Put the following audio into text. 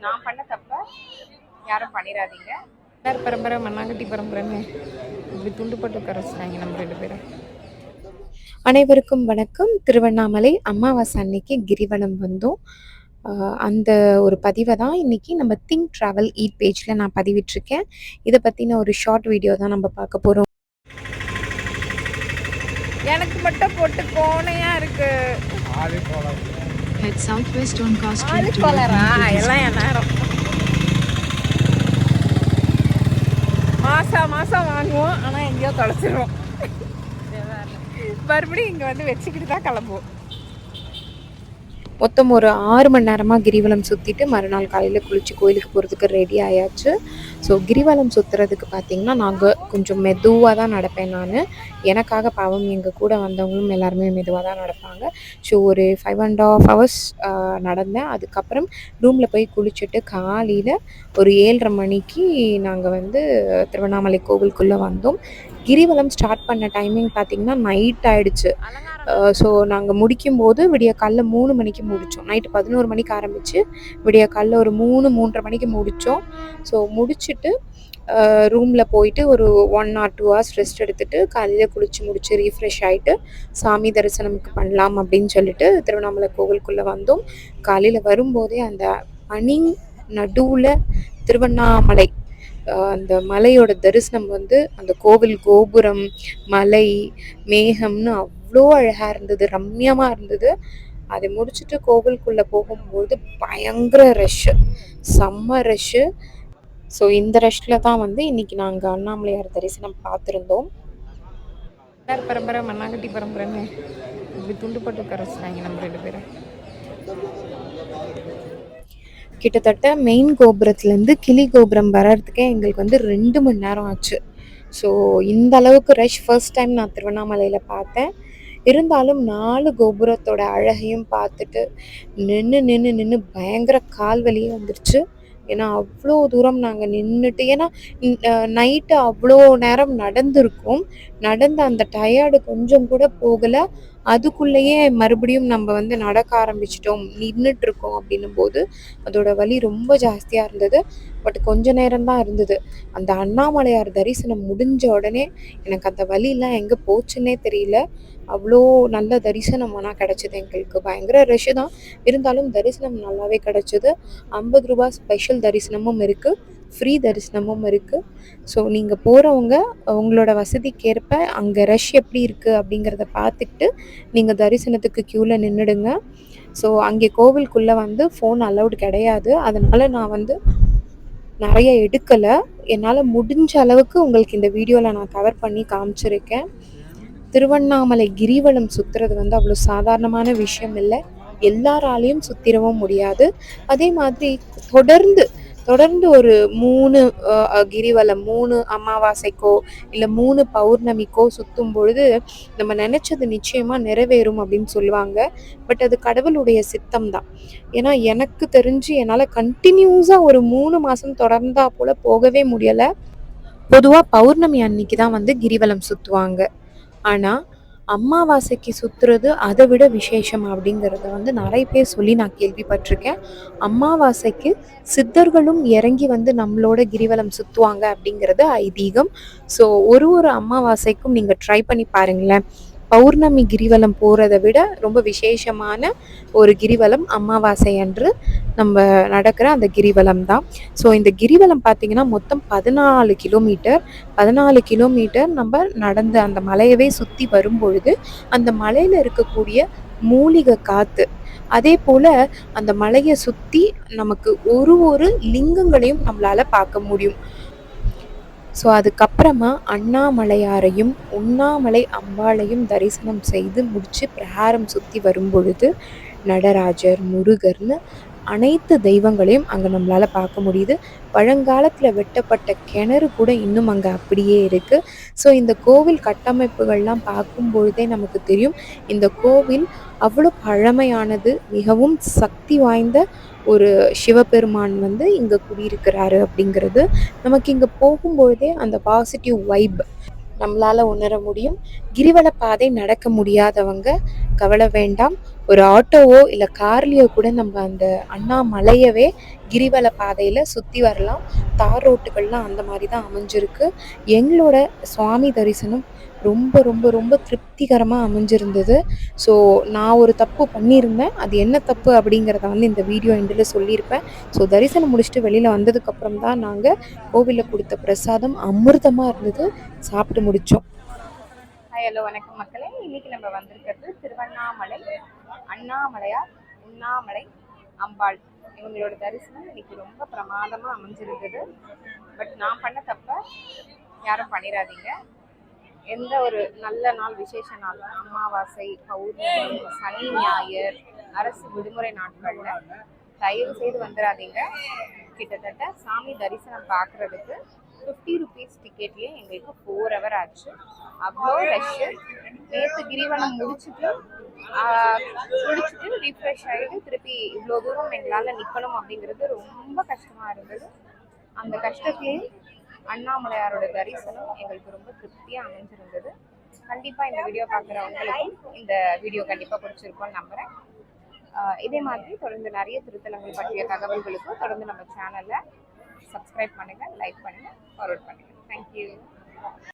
நான் பண்ண தப்ப யாரும் பண்ணிடாதீங்க. பரம்பரை மண்ணாங்கட்டி பரம்பரைன்னு இப்படி துண்டுப்பட்டு கரைச்சிட்டாங்க நம்ம 2 பேரும். அனைவருக்கும் வணக்கம். திருவண்ணாமலை அமாவாசை அன்னைக்கு கிரிவலம் வந்தோம். அந்த ஒரு பதிவை தான் இன்றைக்கி நம்ம திங்க் ட்ராவல் ஈட் பேஜில் நான் பதிவிட்டிருக்கேன். இதை பற்றின ஒரு ஷார்ட் வீடியோ தான் நம்ம பார்க்க போகிறோம். எனக்கு மட்டும் போட்டு கோணையா இருக்கு. எல்லாம் என் நேரம். மாசம் வாங்குவோம், ஆனால் எங்கேயோ தொலைச்சிருவோம். மறுபடியும் இங்கே வந்து வச்சுக்கிட்டு தான் கிளம்புவோம். மொத்தம் ஒரு 6 மணி நேரமாக கிரிவலம் சுற்றிட்டு மறுநாள் காலையில் குளித்து கோயிலுக்கு போகிறதுக்கு ரெடி ஆயாச்சு. ஸோ கிரிவலம் சுற்றுறதுக்கு பார்த்திங்கன்னா நாங்கள் கொஞ்சம் மெதுவாக தான் நடப்பேன். நான் எனக்காக பாவம் எங்கள் கூட வந்தவங்களும் எல்லாருமே மெதுவாக தான் நடப்பாங்க. ஸோ ஒரு 5.5 hours நடந்தேன். அதுக்கப்புறம் ரூமில் போய் குளிச்சுட்டு காலையில் ஒரு 7:30 மணிக்கு நாங்கள் வந்து திருவண்ணாமலை கோவிலுக்குள்ளே வந்தோம். கிரிவலம் ஸ்டார்ட் பண்ண டைமிங் பார்த்திங்கன்னா நைட் ஆகிடுச்சு. ஸோ நாங்கள் முடிக்கும்போது விடிய காலைல 3 மணிக்கு முடித்தோம். நைட்டு 11 மணிக்கு ஆரம்பித்து விடிய காலைல ஒரு 3-3:30 மணிக்கு முடித்தோம். ஸோ முடிச்சுட்டு ரூமில் போயிட்டு ஒரு 1 or 2 hours ரெஸ்ட் எடுத்துகிட்டு காலையில் குளித்து முடித்து ரீஃப்ரெஷ் ஆகிட்டு சாமி தரிசனமுக்கு பண்ணலாம் அப்படின்னு சொல்லிட்டு திருவண்ணாமலை கோவிலுக்குள்ளே வந்தோம். காலையில் வரும்போதே அந்த பனி நடுவில் திருவண்ணாமலை அந்த மலையோட தரிசனம் வந்து அந்த கோவில் கோபுரம், மலை, மேகம்னு அவ்வளோ அழகாக இருந்தது, ரம்யமாக இருந்தது. அதை முடிச்சுட்டு கோவிலுக்குள்ளே போகும்போது பயங்கர ரஷ்ஷு, செம்ம ரஷ்ஷு. ஸோ இந்த ரஷ்ஷில் தான் வந்து இன்றைக்கி நாங்கள் அண்ணாமலையார் தரிசனம் பார்த்துருந்தோம். பரம்பரை மண்ணாங்கட்டி பரம்பரைன்னு இப்படி துண்டுப்பட்டு கரைச்சிட்டாங்க நம்ம 2 பேரும். கிட்டத்தட்ட மெயின் கோபுரத்துலேருந்து கிளி கோபுரம் வர்றதுக்கே எங்களுக்கு வந்து 2 மணி நேரம் ஆச்சு. ஸோ இந்த அளவுக்கு ரஷ் ஃபர்ஸ்ட் டைம் நான் திருவண்ணாமலையில் பார்த்தேன். இருந்தாலும் 4 கோபுரத்தோட அழகையும் பார்த்துட்டு நின்று பயங்கர கால் வலியே வந்துருச்சு. ஏன்னா அவ்வளோ தூரம் நாங்கள் நின்றுட்டு, ஏன்னா நைட்டு அவ்வளோ நேரம் நடந்திருக்கோம். நடந்த அந்த டயர்டு கொஞ்சம் கூட போகலை. அதுக்குள்ளேயே மறுபடியும் நம்ம வந்து நடக்க ஆரம்பிச்சிட்டோம், நின்றுட்டுருக்கோம் அப்படின்னும் போது அதோட வலி ரொம்ப ஜாஸ்தியாக இருந்தது. பட் கொஞ்ச நேரம்தான் இருந்தது. அந்த அண்ணாமலையார் தரிசனம் முடிஞ்ச உடனே எனக்கு அந்த வலியெல்லாம் எங்கே போச்சுன்னே தெரியல. அவ்வளோ நல்ல தரிசனம் ஆனால் கிடச்சிது எங்களுக்கு. பயங்கர ரஷ்ஷு தான், இருந்தாலும் தரிசனம் நல்லாவே கிடச்சிது. 50 ரூபா ஸ்பெஷல் தரிசனமும் இருக்குது, ஃப்ரீ தரிசனமும் இருக்குது. ஸோ நீங்கள் போகிறவங்க உங்களோட வசதிக்கேற்ப அங்கே ரஷ் எப்படி இருக்குது அப்படிங்கிறத பார்த்துக்கிட்டு நீங்கள் தரிசனத்துக்கு க்யூவில் நின்றுடுங்க. ஸோ அங்கே கோவிலுக்குள்ளே வந்து ஃபோன் அலௌடு கிடையாது. அதனால் நான் வந்து நிறைய எடுக்கலை. என்னால் முடிஞ்ச அளவுக்கு உங்களுக்கு இந்த வீடியோவில் நான் கவர் பண்ணி காமிச்சிருக்கேன். திருவண்ணாமலை கிரிவலம் சுற்றுறது வந்து அவ்வளோ சாதாரணமான விஷயம் இல்லை, எல்லாராலையும் சுற்றிடவும் முடியாது. அதே மாதிரி தொடர்ந்து ஒரு 3 கிரிவலம், 3 அமாவாசைக்கோ இல்லை 3 பௌர்ணமிக்கோ சுற்றும் பொழுது நம்ம நினச்சது நிச்சயமாக நிறைவேறும் அப்படின்னு சொல்லுவாங்க. பட் அது கடவுளுடைய சித்தம் தான். ஏன்னா எனக்கு தெரிஞ்சு என்னால் கண்டினியூஸாக ஒரு 3 மாதம் தொடர்ந்தா போல் போகவே முடியலை. பொதுவாக பௌர்ணமி அன்னைக்கு தான் வந்து கிரிவலம் சுற்றுவாங்க. ஆனால் அமாவாசைக்கு சுற்றுறது அதை விட விசேஷம் அப்படிங்கிறத வந்து நிறைய பேர் சொல்லி நான் கேள்விப்பட்டிருக்கேன். அமாவாசைக்கு சித்தர்களும் இறங்கி வந்து நம்மளோட கிரிவலம் சுற்றுவாங்க அப்படிங்கிறது ஐதீகம். ஸோ ஒரு அமாவாசைக்கும் நீங்கள் ட்ரை பண்ணி பாருங்களேன். பௌர்ணமி கிரிவலம் போகிறத விட ரொம்ப விசேஷமான ஒரு கிரிவலம் அமாவாசை அன்று நம்ம நடக்கிற அந்த கிரிவலம் தான். ஸோ இந்த கிரிவலம் பார்த்திங்கன்னா மொத்தம் 14 கிலோமீட்டர். 14 கிலோமீட்டர் நம்ம நடந்து அந்த மலையவே சுற்றி வரும்பொழுது அந்த மலையில் இருக்கக்கூடிய மூலிகை காற்று, அதே போல் அந்த மலையை சுற்றி நமக்கு ஒரு லிங்கங்களையும் நம்மளால் பார்க்க முடியும். ஸோ அதுக்கப்புறமா அண்ணாமலையாரையும் உண்ணாமலை அம்பாளையும் தரிசனம் செய்து முடித்து பிரகாரம் சுற்றி வரும்பொழுது நடராஜர், முருகர்னு அனைத்து தெய்வங்களையும் அங்கே நம்மளால் பார்க்க முடியுது. பழங்காலத்தில் வெட்டப்பட்ட கிணறு கூட இன்னும் அங்கே அப்படியே இருக்குது. ஸோ இந்த கோவில் கட்டமைப்புகள்லாம் பார்க்கும்பொழுதே நமக்கு தெரியும் இந்த கோவில் அவ்வளோ பழமையானது, மிகவும் சக்தி வாய்ந்த ஒரு சிவபெருமான் வந்து இங்கே குடியிருக்கிறாரு அப்படிங்கிறது நமக்கு இங்கே போகும்பொழுதே அந்த பாசிட்டிவ் வைப் நம்மளால் உணர முடியும். கிரிவல பாதை நடக்க முடியாதவங்க கவலை வேண்டாம். ஒரு ஆட்டோவோ இல்லை கார்லேயோ கூட நம்ம அந்த அண்ணாமலையவே கிரிவல பாதையில் சுற்றி வரலாம். தார் ரோட்டுகள்லாம் அந்த மாதிரி தான் அமைஞ்சிருக்கு. எங்களோட சுவாமி தரிசனம் ரொம்ப ரொம்ப ரொம்ப திருப்திகரமாக அமைஞ்சிருந்தது. ஸோ நான் ஒரு தப்பு பண்ணியிருந்தேன். அது என்ன தப்பு அப்படிங்கிறத வந்து இந்த வீடியோ எண்டில் சொல்லியிருப்பேன். ஸோ தரிசனம் முடிச்சுட்டு வெளியில் வந்ததுக்கப்புறம் தான் நாங்கள் கோவிலில் கொடுத்த பிரசாதம் அமிர்தமாக இருந்தது. சாப்பிட்டு முடித்தோம். ஹலோ வணக்கம் மக்களே. இன்னைக்கு நம்ம வந்திருக்கிறது திருவண்ணாமலை அண்ணாமலையார் உண்ணாமலை அம்பாள். இவங்களோட தரிசனம் இன்னைக்கு ரொம்ப பிரமாதமாக அமைஞ்சிருந்தது. பட் நான் பண்ண தப்ப யாரும் பண்ணிடாதீங்க. எந்த ஒரு நல்ல நாள், விசேஷ நாள், அமாவாசை, பௌர்ணமி, சனி, ஞாயிறு, அரசு விடுமுறை நாட்கள்ல தயவு செய்து வந்துடாதீங்க. கிட்டத்தட்ட சாமி தரிசனம் பார்க்கறதுக்கு 50 ருபீஸ் டிக்கெட்லேயே எங்களுக்கு 4 hour ஆச்சு. அவ்வளோ ரஷ்ஷு. நேற்று கிரிவலம் முடிச்சுட்டு ரீஃப்ரெஷ் ஆகிட்டு திருப்பி இவ்வளோ தூரம் எங்களால் நிற்கணும் அப்படிங்கிறது ரொம்ப கஷ்டமாக இருந்தது. அந்த கஷ்டத்துலேயும் அண்ணாமலையாரோட தரிசனம் எங்களுக்கு ரொம்ப திருப்தியாக அமைஞ்சிருந்தது. கண்டிப்பாக இந்த வீடியோ பார்க்குறவங்களுக்கும் இந்த வீடியோ கண்டிப்பாக பிடிச்சிருக்கோன்னு நம்புகிறேன். இதே மாதிரி தொடர்ந்து நிறைய திருத்தலங்கள் பற்றிய தகவல்களுக்கும் தொடர்ந்து நம்ம சேனலை சப்ஸ்கிரைப் பண்ணுங்கள், லைக் பண்ணுங்கள், ஃபார்வர்ட் பண்ணுங்கள். தேங்க்யூ.